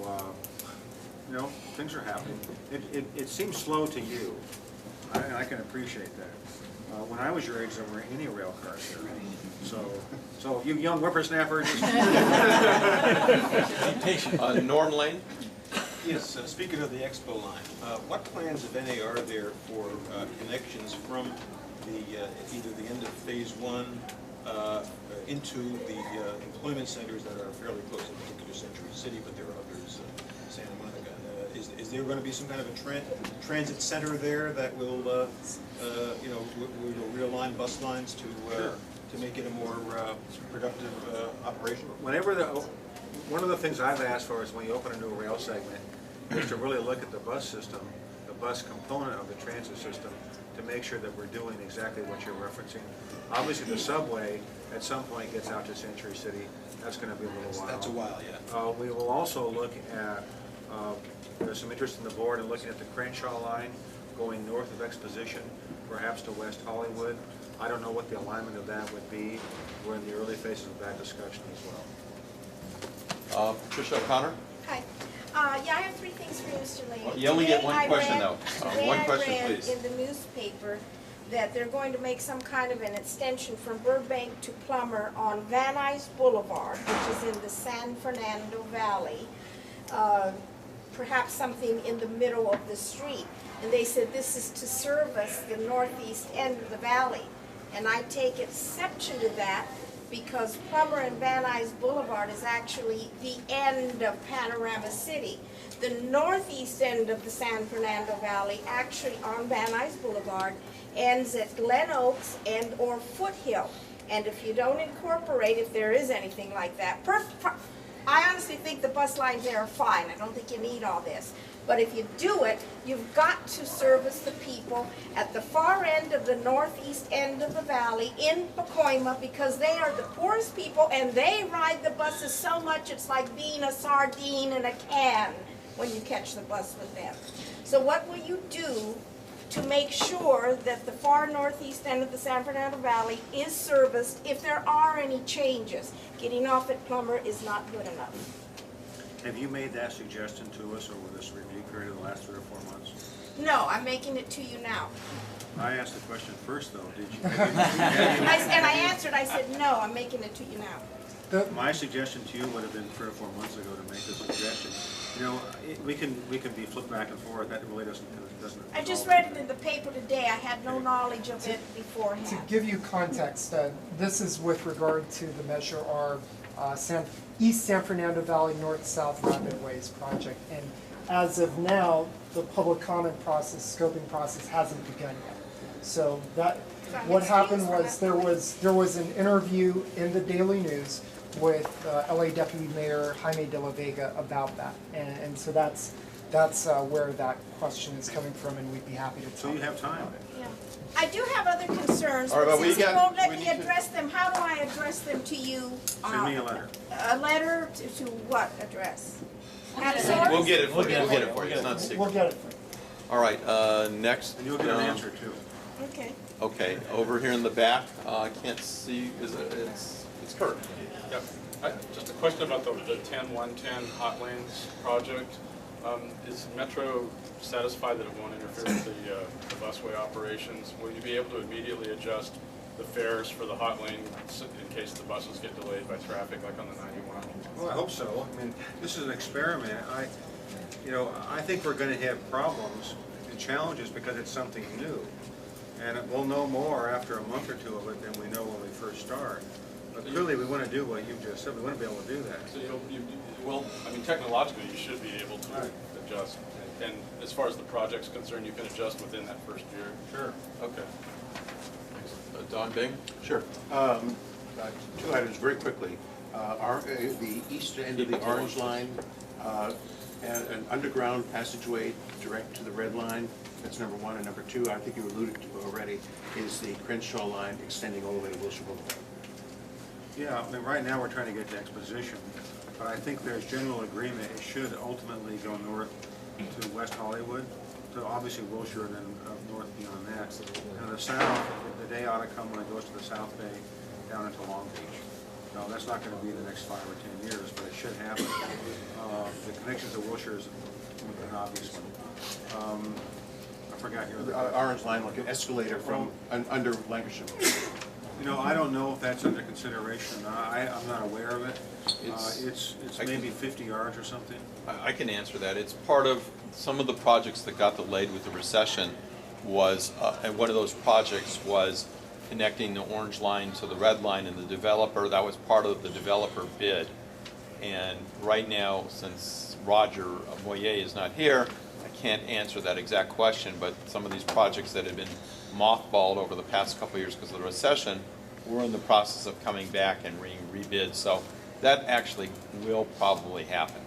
things are happening. It seems slow to you. I can appreciate that. When I was your age, there weren't any rail cars here. So you young whippersnappers. Norm Lane? Yes, speaking of the Expo line, what plans, if any, are there for connections from either the end of Phase 1 into the employment centers that are fairly close, in particular Century City, but there are others, Santa Monica. Is there going to be some kind of a transit center there that will, we will realign bus lines to make it a more productive operation? One of the things I've asked for is when you open a new rail segment, is to really look at the bus system, the bus component of the transit system, to make sure that we're doing exactly what you're referencing. Obviously, the subway at some point gets out to Century City. That's going to be a little while. That's a while, yeah. We will also look at, there's some interest in the board in looking at the Crenshaw line going north of Exposition, perhaps to West Hollywood. I don't know what the alignment of that would be. We're in the early phases of that discussion as well. Patricia O'Connor? Hi. Yeah, I have 3 things for you, Mr. Leahy. You only get one Today I question, read- though. today One I question, read please. in the newspaper that they're going to make some kind of an extension from Burbank to Plummer on Van Nuys Boulevard, which is in the San Fernando Valley, perhaps something in the middle of the street. And they said this is to service the northeast end of the valley. And I take exception to that because Plummer and Van Nuys Boulevard is actually the end of Panorama City. The northeast end of the San Fernando Valley, actually on Van Nuys Boulevard, ends at Glen Oaks and or Foothill. And if you don't incorporate, if there is anything like that, I honestly think the bus lines there are fine. I don't think you need all this. But if you do it, you've got to service the people at the far end of the northeast end of the valley in Pacoima, because they are the poorest people and they ride the buses so much it's like being a sardine in a can when you catch the bus with them. So what will you do to make sure that the far northeast end of the San Fernando Valley is serviced if there are any changes? Getting off at Plummer is not good enough. Have you made that suggestion to us over this review period of the last 3 or 4 months? No, I'm making it to you now. I asked the question first, though. Did you? And I answered, I said, no, I'm making it to you now. My suggestion to you would have been 3 or 4 months ago to make the suggestion. We can be flipped back and forth. That really doesn't. I just read it in the paper today. I had no knowledge of it beforehand. To give you context, this is with regard to the Measure R East San Fernando Valley North-South Rapid Ways project. And as of now, the public comment process, scoping process hasn't begun yet. So that, what happened was there was an interview in the Daily News with LA Deputy Mayor Jaime de la Vega about that, and so that's where that question is coming from, and we'd be happy to talk So you have time. about it. Yeah. I do have other concerns, All right, but but we since you got- won't let we me need to- address them, how do I address them to you? Send me a letter. A letter to what address? We'll get it for you, we'll get it for you, it's not We'll secret. get it for you. All right, next. And you'll get an answer too. Okay. Okay, over here in the back, I can't see, it's Kurt. Yep. Just a question about the 10110 Hot Lanes project. Is Metro satisfied that it won't interfere with the busway operations? Will you be able to immediately adjust the fares for the hot lane in case the buses get delayed by traffic, like on the 91? Well, I hope so. I mean, this is an experiment. I think we're going to have problems and challenges because it's something new. And we'll know more after a month or two of it than we know when we first start. But clearly, we want to do what you've just said. We want to be able to do that. So well, I mean, technologically, you should be able to adjust. And as far as the project's concerned, you can adjust within that first year? Sure. Okay. Don Bing? Sure. Two items very quickly. The east end of the orange line, and an underground passageway direct to the red line. That's number one. And number two, I think you alluded to already, is the Crenshaw line extending all the way to Wilshire Boulevard. Yeah, I mean, right now, we're trying to get to exposition. But I think there's general agreement. It should ultimately go north to West Hollywood, to obviously Wilshire, and then up north beyond that. And the south, the day ought to come when it goes to the South Bay, down into Long Beach. No, that's not going to be in the next 5 or 10 years, but it should happen. The connections to Wilshire is an obvious one. I forgot your The other. orange line, like an escalator from under Lancashire. I don't know if that's under consideration. I'm not aware of it. It's I maybe can- 50 yards or something. I can answer that. It's part of some of the projects that got delayed with the recession was, and one of those projects was connecting the orange line to the red line, and the developer, that was part of the developer bid. And right now, since Roger Moyer is not here, I can't answer that exact question, but some of these projects that have been mothballed over the past couple of years because of the recession, we're in the process of coming back and rebid. So that actually will probably happen.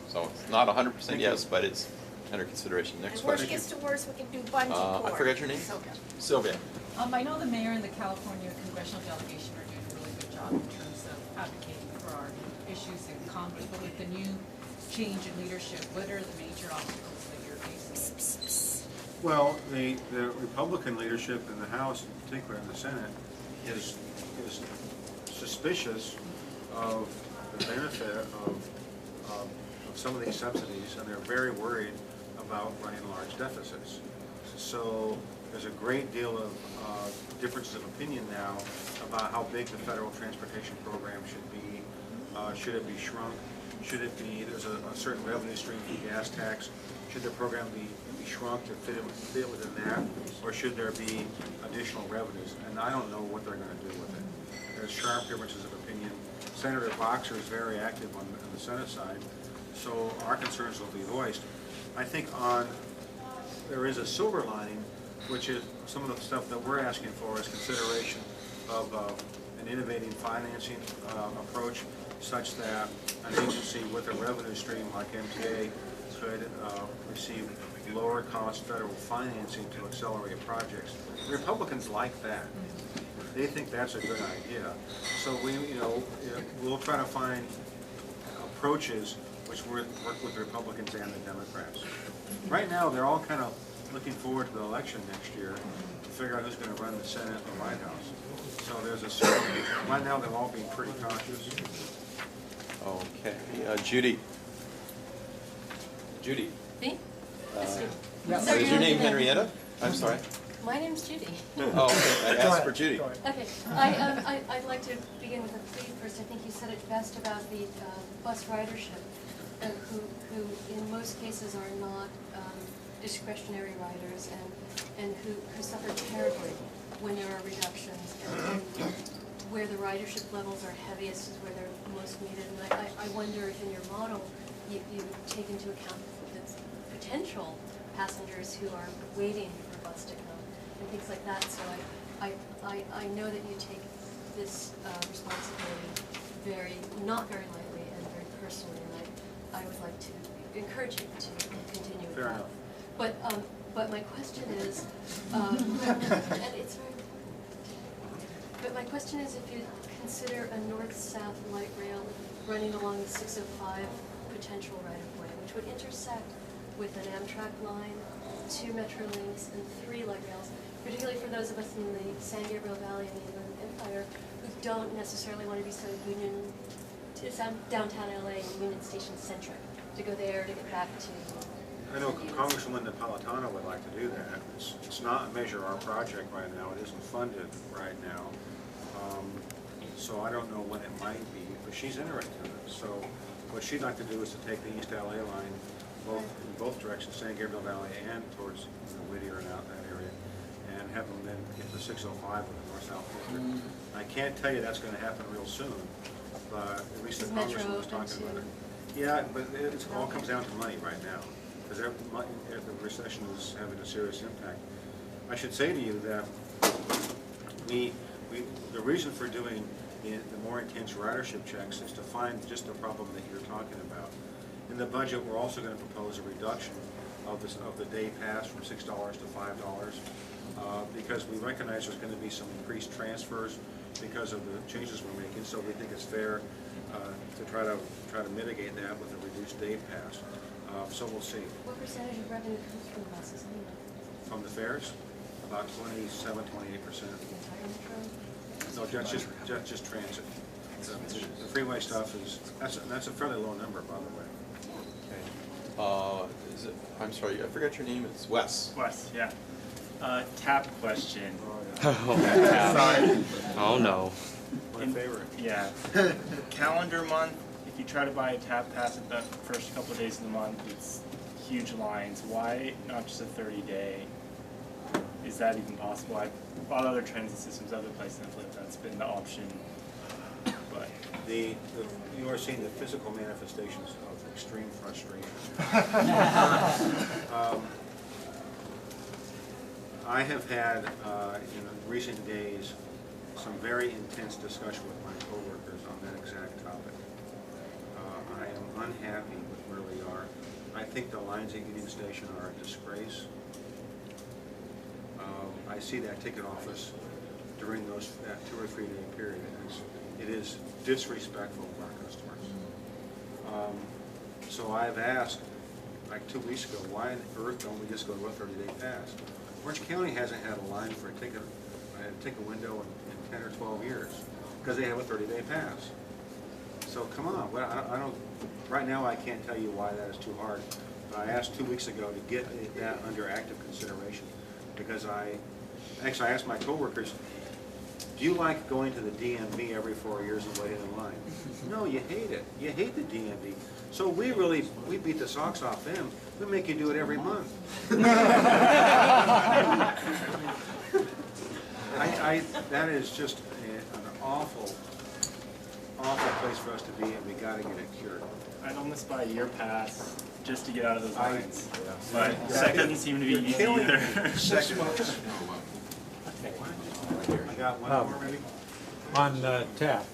So it's not 100% yes, but it's under consideration. Next And worse question. gets to worse, we can do bungee cord. I forgot your name? Sylvia. Sylvia. I know the mayor and the California congressional delegation are doing a really good job in terms of advocating for our issues in Congress, but with the new change in leadership, what are the major obstacles that you're facing? Well, the Republican leadership in the House, in particular in the Senate, is suspicious of the benefit of some of these subsidies, and they're very worried about running large deficits. So there's a great deal of differences of opinion now about how big the federal transportation program should be. Should it be shrunk? Should it be, there's a certain revenue stream for the gas tax. Should the program be shrunk to fit within that? Or should there be additional revenues? And I don't know what they're going to do with it. There's sharp differences of opinion. Senator Boxer is very active on the Senate side, so our concerns will be voiced. I think there is a silver lining, which is some of the stuff that we're asking for is consideration of an innovative financing approach such that an agency with a revenue stream like MTA could receive lower cost federal financing to accelerate projects. The Republicans like that. They think that's a good idea. So we'll try to find approaches which work with the Republicans and the Democrats. Right now, they're all kind of looking forward to the election next year to figure out who's going to run the Senate and the White House. So there's a certain, right now they're all being pretty cautious. Okay, Judy. Judy. Me? Is your name Henrietta? I'm sorry. My name's Judy. Oh, okay. I asked for Judy. Okay, I'd like to begin with a plea first. I think you said it best about the bus ridership, who in most cases are not discretionary riders and who suffer terribly when there are reductions. And where the ridership levels are heaviest is where they're most needed. And I wonder if in your model you take into account the potential passengers who are waiting for a bus to come and things like that. So I know that you take this responsibility not very lightly and very personally, and I would like to encourage you to continue with Fair that. enough. But my question is, and it's very important. But my question is, if you consider a north-south light rail running along the 605 potential right-of-way, which would intersect with an Amtrak line, 2 Metro links, and 3 light rails, particularly for those of us in the San Gabriel Valley and the Inland Empire who don't necessarily want to be so downtown LA and Union Station centric, to go there to get back to. I know Congresswoman Napolitano would like to do that. It's not a Measure R project right now. It isn't funded right now. So I don't know when it might be, but she's interested in it. So what she'd like to do is to take the East LA line in both directions, San Gabriel Valley and towards Whittier and out that area, and have them then get to 605 with the north-south district. I can't tell you that's going to happen real soon, but at least the Congressman was talking about it. Yeah, but it all comes down to money right now, because the recession is having a serious impact. I should say to you that the reason for doing the more intense ridership checks is to find just the problem that you're talking about. In the budget, we're also going to propose a reduction of the day pass from $6 to $5, because we recognize there's going to be some increased transfers because of the changes we're making. So we think it's fair to try to mitigate that with a reduced day pass. So we'll see. What percentage of revenue comes from the buses anyway? From the fares, about 27, 28%. The entire metro? No, that's just transit. The freeway stuff that's a fairly low number, by the way. Okay. I'm sorry, I forgot your name. It's Wes. Wes, yeah. TAP question. Sorry. Oh no. My favorite. Yeah. Calendar month, if you try to buy a TAP pass at the first couple of days of the month, it's huge lines. Why not just a 30-day? Is that even possible? I've bought other transit systems, other places I've lived, that's been the option. But you are seeing the physical manifestations of extreme frustration. I have had in recent days some very intense discussion with my coworkers on that exact topic. I am unhappy with where we are. I think the lines at Union Station are a disgrace. I see that ticket office during that 2 or 3 day period. It is disrespectful of our customers. So I've asked, like 2 weeks ago, why on earth don't we just go to a 30-day pass? Orange County hasn't had a line for a ticket window in 10 or 12 years because they have a 30-day pass. So come on, I don't. Right now, I can't tell you why that is too hard. But I asked 2 weeks ago to get that under active consideration because I asked my coworkers, do you like going to the DMV every 4 years and waiting in line? No, you hate it. You hate the DMV. So we beat the socks off them. We make you do it every month. That is just an awful place for us to be, and we got to get it cured. I'd almost buy a year pass just to get out of those lines. Yeah. But that doesn't seem to be easy either. 6 months. I got one more maybe. On TAP,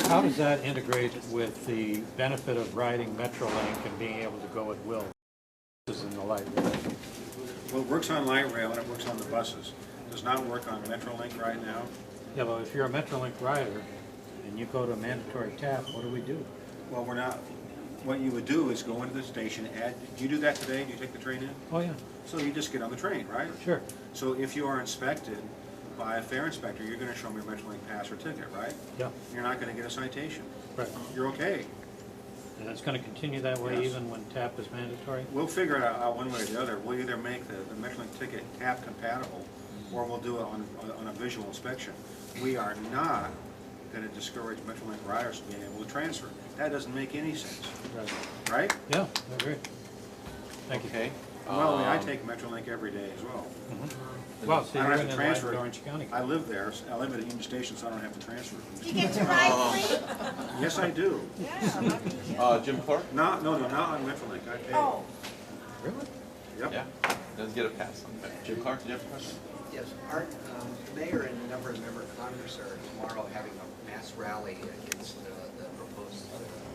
how does that integrate with the benefit of riding Metrolink and being able to go at will? This is in the light rail. Well, it works on light rail and it works on the buses. It does not work on Metrolink right now. Yeah, but if you're a Metrolink rider and you go to a mandatory TAP, what do we do? Well, we're not. What you would do is go into the station, do you do that today? Do you take the train in? Oh, yeah. So you just get on the train, right? Sure. So if you are inspected by a fare inspector, you're going to show me a Metrolink pass or ticket, right? Yeah. You're not going to get a citation. Right. You're okay. And it's going to continue that way Yes. even when TAP is mandatory? We'll figure it out one way or the other. We'll either make the Metrolink ticket TAP compatible, or we'll do it on a visual inspection. We are not going to discourage Metrolink riders from being able to transfer. That doesn't make any sense. Right. Right? Yeah, I agree. Thank you. Okay. Well, I take Metrolink every day as well. Mm-hmm. Well, see, I you're don't in have the to light transfer. Orange County. I live there. I live at a Union Station, so I don't have to transfer. Do you get to ride free? Yes, I do. Yeah. Jim Clark? No, not on Metrolink. I pay. Oh. Really? Yep. Yeah. does get a pass on that. Jim Clark, did you have a question? Yes, Art, the mayor and a number of members of Congress are tomorrow having a mass rally against the proposed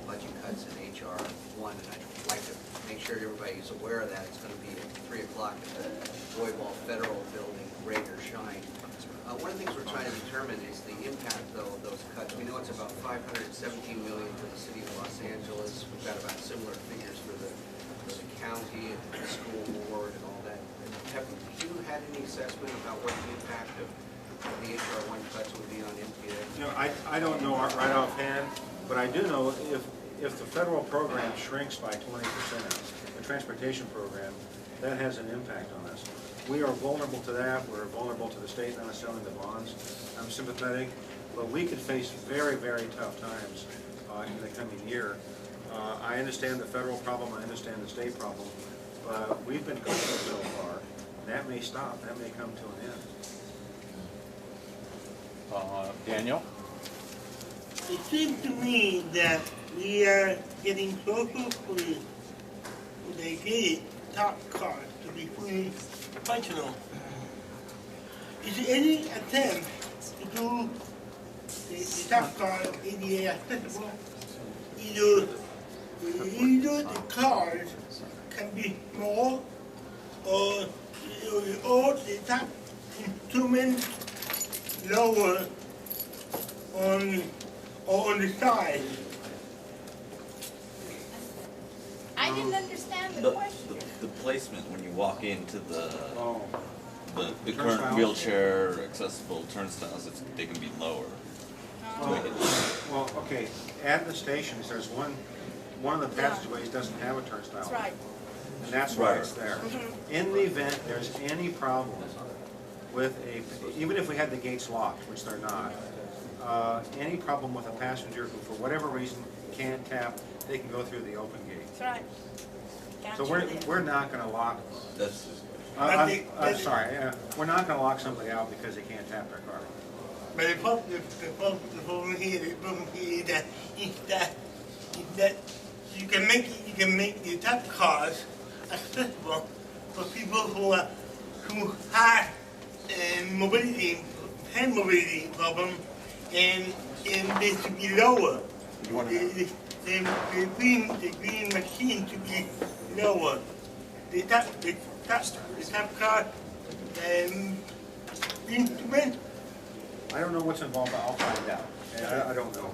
budget cuts in HR 1, and I'd like to make sure everybody's aware of that. It's going to be at 3 o'clock at the Roybal Federal Building, rain or shine. One of the things we're trying to determine is the impact, though, of those cuts. We know it's about $517 million for the city of Los Angeles. We've got about similar figures for the county and the school board and all that. Have you had any assessment about what the impact of the HR 1 cuts would be on MTA? You know, I don't know right offhand, but I do know if the federal program shrinks by 20%, the transportation program, that has an impact on us. We are vulnerable to that. We're vulnerable to the state not selling the bonds. I'm sympathetic, but we could face very, very tough times in the coming year. I understand the federal problem. I understand the state problem, but we've been good so far. That may stop. That may come to an end. Daniel? It seems to me that we are getting closer to the gate top card to be fully functional. Is there any attempt to do the top card ADA accessible? Either the cars can be small or the top instrument lower on the side. I didn't understand the question. The placement when you walk into the current Turnstiles? wheelchair accessible turnstiles, they can be lower. Well, okay, at the stations, there's one of the passageways doesn't have a turnstile. That's right. And that's why it's there. In the event there's any problem with even if we had the gates locked, which they're not, any problem with a passenger who for whatever reason can't tap, they can go through the open gate. That's right. So we're not going to lock. That's. I'm sorry. We're not going to lock somebody out because they can't tap their card. But the problem here is that you can make the top cars accessible for people who have mobility problem, and they should be lower. The green machine should be lower. The top car instrument. I don't know what's involved, but I'll find out. I don't know.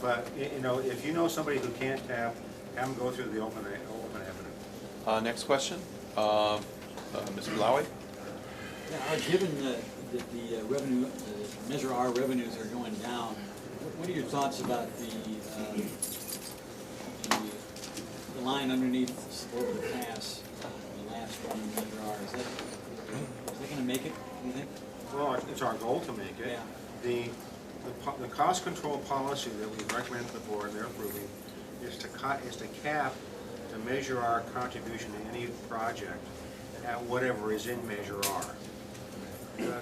But, you know, if you know somebody who can't tap, have them go through the open avenue. Next question, Mr. Lowy? Yeah, given that the revenue, Measure R revenues are going down, what are your thoughts about the line underneath over the pass, the last one in Measure R? Is that going to make it, do you think? Well, it's our goal to make it. Yeah. The cost control policy that we recommend to the board, they're approving, is to cap the Measure R contribution to any project at whatever is in Measure R,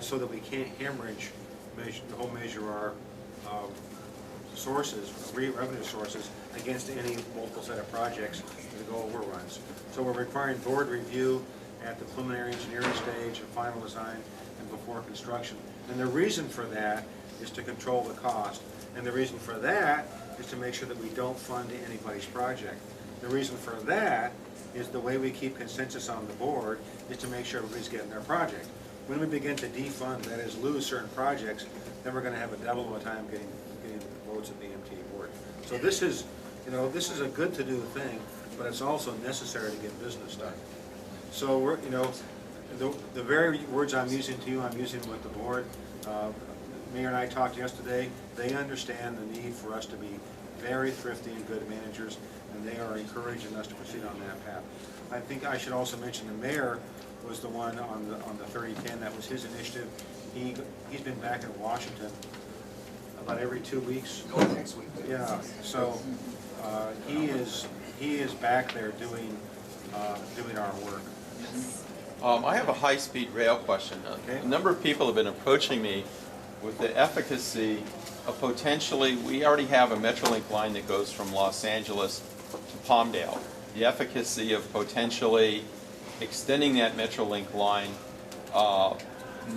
so that we can't hemorrhage the whole Measure R sources, revenue sources, against any multiple set of projects that go overruns. So we're requiring board review at the preliminary engineering stage of final design and before construction. And the reason for that is to control the cost. And the reason for that is to make sure that we don't fund anybody's project. The reason for that is the way we keep consensus on the board is to make sure everybody's getting their project. When we begin to defund, that is lose certain projects, then we're going to have a devil of a time getting votes at the MTA board. So this is, this is a good to do thing, but it's also necessary to get business done. So we're, the very words I'm using to you, I'm using with the board. Mayor and I talked yesterday. They understand the need for us to be very thrifty and good managers, and they are encouraging us to proceed on that path. I think I should also mention the mayor was the one on the 3010. That was his initiative. He's been back in Washington about every 2 weeks. Going next week. Yeah. So he is back there doing our work. I have a high-speed rail question. Okay. A number of people have been approaching me with the efficacy of potentially, we already have a Metrolink line that goes from Los Angeles to Palmdale. The efficacy of potentially extending that Metrolink line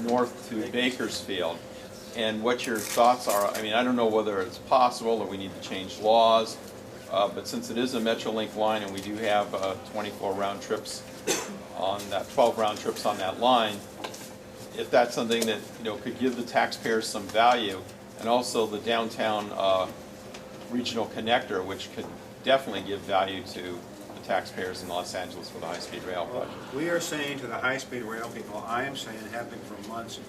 north to Bakersfield, and what your thoughts are. I mean, I don't know whether it's possible or we need to change laws, but since it is a Metrolink line and we do have 24 round trips on that, 12 round trips on that line, if that's something that could give the taxpayers some value, and also the downtown regional connector, which could definitely give value to the taxpayers in Los Angeles for the high-speed rail project. We are saying to the high-speed rail people, I am saying, have been for months,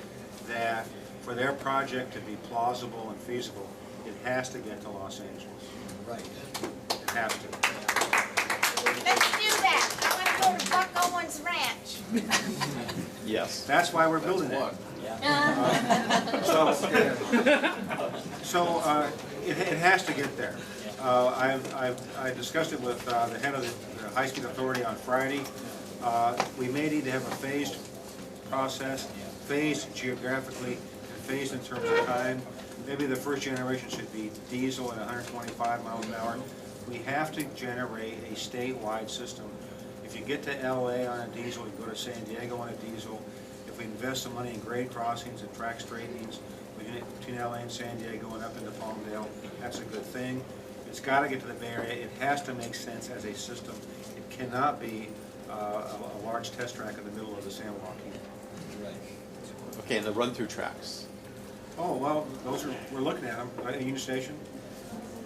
that for their project to be plausible and feasible, it has to get to Los Angeles. Right. It has to. Let's do that. I want to go to Buck Owens Ranch. Yes. That's why we're building it. So it has to get there. I discussed it with the head of the high-speed authority on Friday. We may need to have a phased process, phased geographically, and phased in terms of time. Maybe the first generation should be diesel at 125 miles an hour. We have to generate a statewide system. If you get to LA on a diesel, you go to San Diego on a diesel. If we invest some money in grade crossings and track straightenings, we can get between LA and San Diego and up into Palmdale, that's a good thing. It's got to get to the Bay Area. It has to make sense as a system. It cannot be a large test track in the middle of the Sandwalk here. Right. Okay, and the run-through tracks. Oh, well, those are, we're looking at them, right, at Union Station.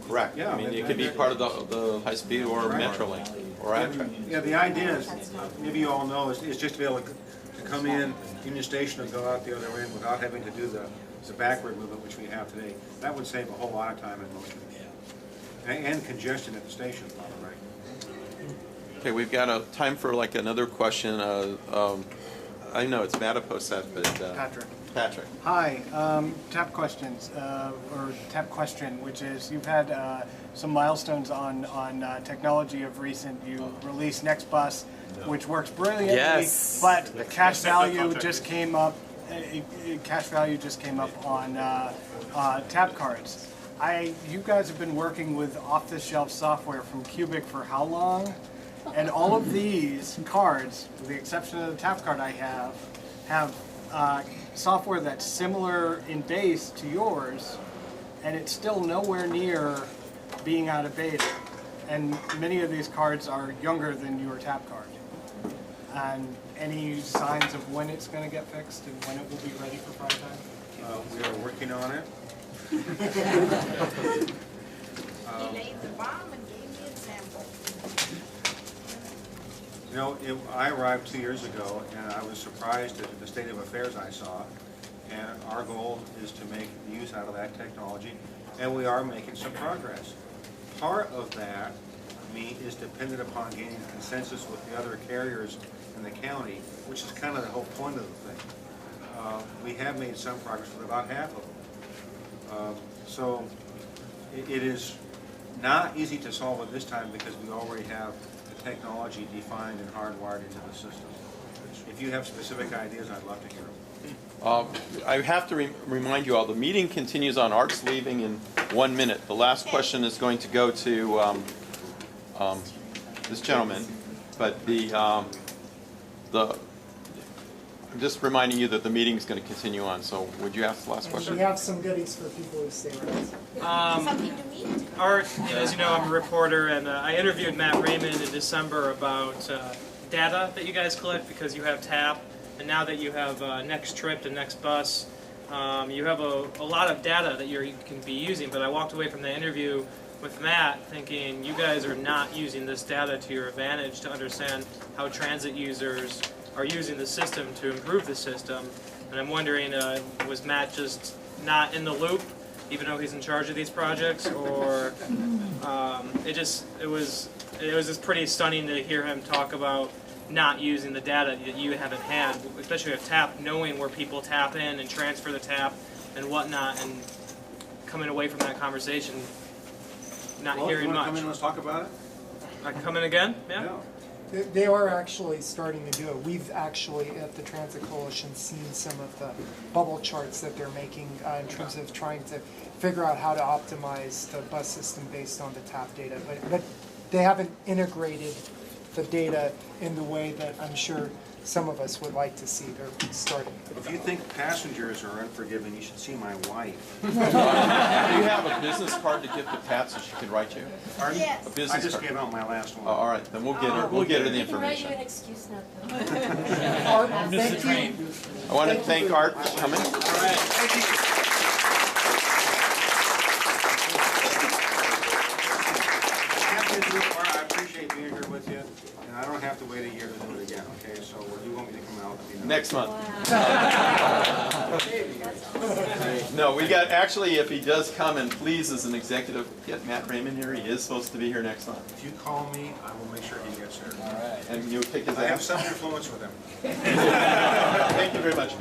Correct. Yeah, I mean, it could be part of the high-speed or Right. Metrolink or Amtrak. Yeah, the idea is, maybe you all know, is just to be able to come in Union Station and go out the other end without having to do the backward movement, which we have today. That would save a whole lot of time and motion. And congestion at the station, right? Okay, we've got time for like another question. I know it's Mattapoisett, but Patrick. Patrick. Hi, TAP questions, or TAP question, which is you've had some milestones on technology of recent. You released NextBus, which works brilliantly, Yes. but the cash value just came up. Cash value just came up on TAP cards. You guys have been working with off-the-shelf software from Cubic for how long? And all of these cards, with the exception of the TAP card I have software that's similar in base to yours, and it's still nowhere near being out of beta. And many of these cards are younger than your TAP card. And any signs of when it's going to get fixed and when it will be ready for prime time? We are working on it. He laid the bomb and gave me a sample. You know, I arrived 2 years ago, and I was surprised at the state of affairs I saw. And our goal is to make use out of that technology, and we are making some progress. Part of that, is dependent upon gaining consensus with the other carriers in the county, which is kind of the whole point of the thing. We have made some progress with about half of them. So it is not easy to solve it this time because we already have the technology defined and hardwired into the system. If you have specific ideas, I'd love to hear them. I have to remind you all, the meeting continues on. Art's leaving in 1 minute. The last question is going to go to this gentleman, but I'm just reminding you that the meeting is going to continue on. So would you ask the last question? We have some goodies for people who stay around. Something to eat? Art, as you know, I'm a reporter, and I interviewed Matt Raymond in December about data that you guys collect because you have TAP, and now that you have Next Trip and Next Bus, you have a lot of data that you can be using. But I walked away from the interview with Matt thinking you guys are not using this data to your advantage to understand how transit users are using the system to improve the system. And I'm wondering, was Matt just not in the loop, even though he's in charge of these projects, or it was just pretty stunning to hear him talk about not using the data that you haven't had, especially with TAP, knowing where people tap in and transfer the TAP and whatnot, and coming away from that conversation not hearing much. Come in and let's talk about it? I come in again? Yeah. They are actually starting to do it. We've actually, at the Transit Coalition, seen some of the bubble charts that they're making in terms of trying to figure out how to optimize the bus system based on the TAP data. But they haven't integrated the data in the way that I'm sure some of us would like to see. They're starting. If you think passengers are unforgiving, you should see my wife. Do you have a business card to give to Pat so she can write you? Pardon? Yes. A business I just card. gave out my last one. Oh, all right, then we'll get her. We'll get her the I can write you information. an excuse note, though. Thank you. I want to thank Art for coming. All right, thank you. I appreciate being here with you, and I don't have to wait a year to do it again, okay? So when you want me to come out, let me know. Next month. No, we got, actually, if he does come, and please, as an executive, get Matt Raymond here. He is supposed to be here next month. If you call me, I will make sure he gets here. All right. And you'll kick his I have ass. some influence with him. Thank you very much.